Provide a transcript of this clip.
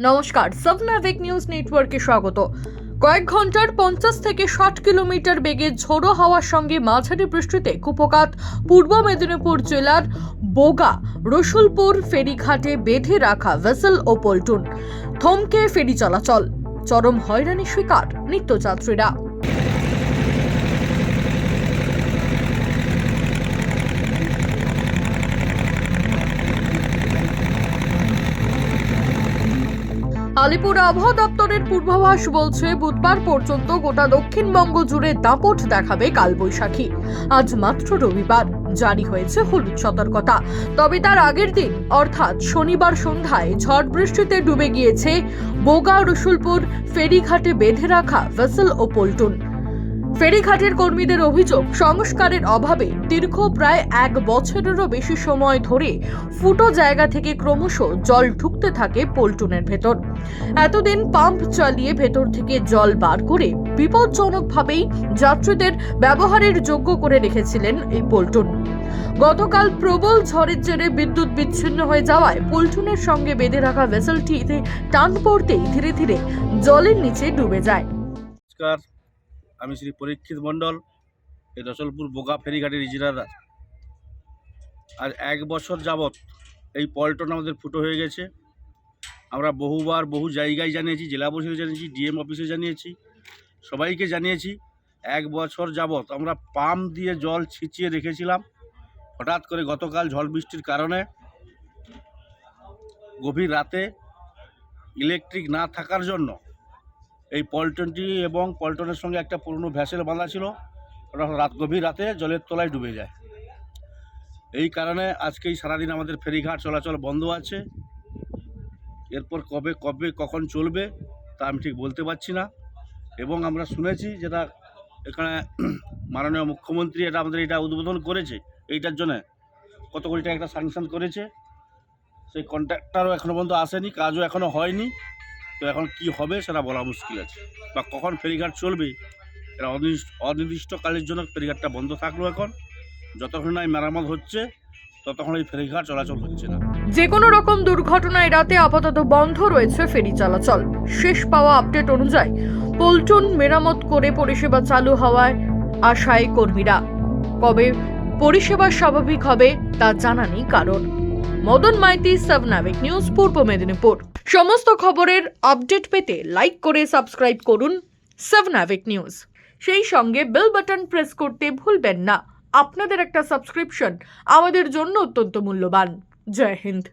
নমস্কার, সাবনাভিক নিউজ নেটওয়ার্কে স্বাগত। কয়েক ঘন্টার 50 থেকে 60 কিলোমিটার বেগে ঝোড়ো হাওয়ার সঙ্গে মাঝারি বৃষ্টিতে কুপোকাত পূর্ব মেদিনীপুর জেলার বোগা রসুলপুর ফেরিঘাটে বেঁধে রাখা ভেসেল ও পল্টুন থমকে ফেরি চলাচল। চরম হয়রানি শিকার নিত্যযাত্রীরা। আলিপুর আবহাওয়া দপ্তরের পূর্বাভাস বলছে বুধবার পর্যন্ত গোটা দক্ষিণবঙ্গ জুড়ে দাপট দেখাবে কালবৈশাখী। আজ মাত্র রবিবার জারি হয়েছে হলুদ সতর্কতা, তবে তার আগের দিন অর্থাৎ শনিবার সন্ধ্যায় ঝড় বৃষ্টিতে ডুবে গিয়েছে বোগা রসুলপুর ফেরিঘাটে বেঁধে রাখা ভেসেল ও পল্টুন। ফেরিঘাটের কর্মীদের অভিযোগ, সংস্কারের অভাবে দীর্ঘ প্রায় 1 বছরেরও বেশি সময় ধরে ফুটো জায়গা থেকে ক্রমশ জল ঢুকতে থাকে পল্টুনের ভেতর। এতদিন পাম্প চালিয়ে ভেতর থেকে জল বার করে বিপজ্জনকভাবেই যাত্রীদের ব্যবহারের যোগ্য করে রেখেছিলেন এই পল্টুন। গতকাল প্রবল ঝড়ের জেরে বিদ্যুৎ বিচ্ছিন্ন হয়ে যাওয়ায় পল্টুনের সঙ্গে বেঁধে রাখা ভেসেলটিতে টান পড়তেই ধীরে ধীরে জলের নিচে ডুবে যায়। আমি শ্রী পরীক্ষিত মণ্ডল, এই রসুলপুর বোগা ফেরিঘাটের ইজিরাদার। আজ 1 বছর যাবৎ এই পল্টন আমাদের ফুটো হয়ে গেছে। আমরা বহুবার বহু জায়গায় জানিয়েছি, জেলা পরিষদে জানিয়েছি, ডিএম অফিসে জানিয়েছি, সবাইকে জানিয়েছি। 1 বছর যাবৎ আমরা পাম্প দিয়ে জল ছিঁচিয়ে রেখেছিলাম। হঠাৎ করে গতকাল ঝড় বৃষ্টির কারণে গভীর রাতে ইলেকট্রিক না থাকার জন্য এই পল্টনটি এবং পল্টনের সঙ্গে একটা পুরনো ভ্যাসেল বাঁধা ছিল, ওটা গভীর রাতে জলের তলায় ডুবে যায়। এই কারণে আজকেই সারাদিন আমাদের ফেরিঘাট চলাচল বন্ধ আছে। এরপর কখন চলবে তা আমি ঠিক বলতে পারছি না। এবং আমরা শুনেছি যেটা এখানে মাননীয় মুখ্যমন্ত্রী আমাদের এটা উদ্বোধন করেছে, এইটার জন্য কত কোটি টাকা একটা স্যাংশন করেছে। সেই কন্ট্রাক্টরও এখনও পর্যন্ত আসেনি, কাজও এখনও হয়নি। তো এখন কি হবে সেটা বলা মুশকিল আছে, বা কখন ফেরিঘাট চলবে এটা অনির্দিষ্টকালের জন্য ফেরিঘাটটা বন্ধ থাকলো। এখন যতক্ষণ না মেরামত হচ্ছে ততক্ষণ এই ফেরিঘাট চলাচল হচ্ছে না। যে কোনো রকম দুর্ঘটনা এড়াতে আপাতত বন্ধ রয়েছে ফেরি চলাচল। শেষ পাওয়া আপডেট অনুযায়ী পল্টুন মেরামত করে পরিষেবা চালু হওয়ায় আশায় কর্মীরা। কবে পরিষেবা স্বাভাবিক হবে তা জানা নেই কারণ। মদন মাইতি, সাবনাভিক নিউজ, পূর্ব মেদিনীপুর। সমস্ত খবরের আপডেট পেতে লাইক করে সাবস্ক্রাইব করুন সাবনাভিক নিউজ। সেই সঙ্গে বেল বাটন প্রেস করতে ভুলবেন না। আপনাদের একটা সাবস্ক্রিপশন আমাদের জন্য অত্যন্ত মূল্যবান। জয় হিন্দ।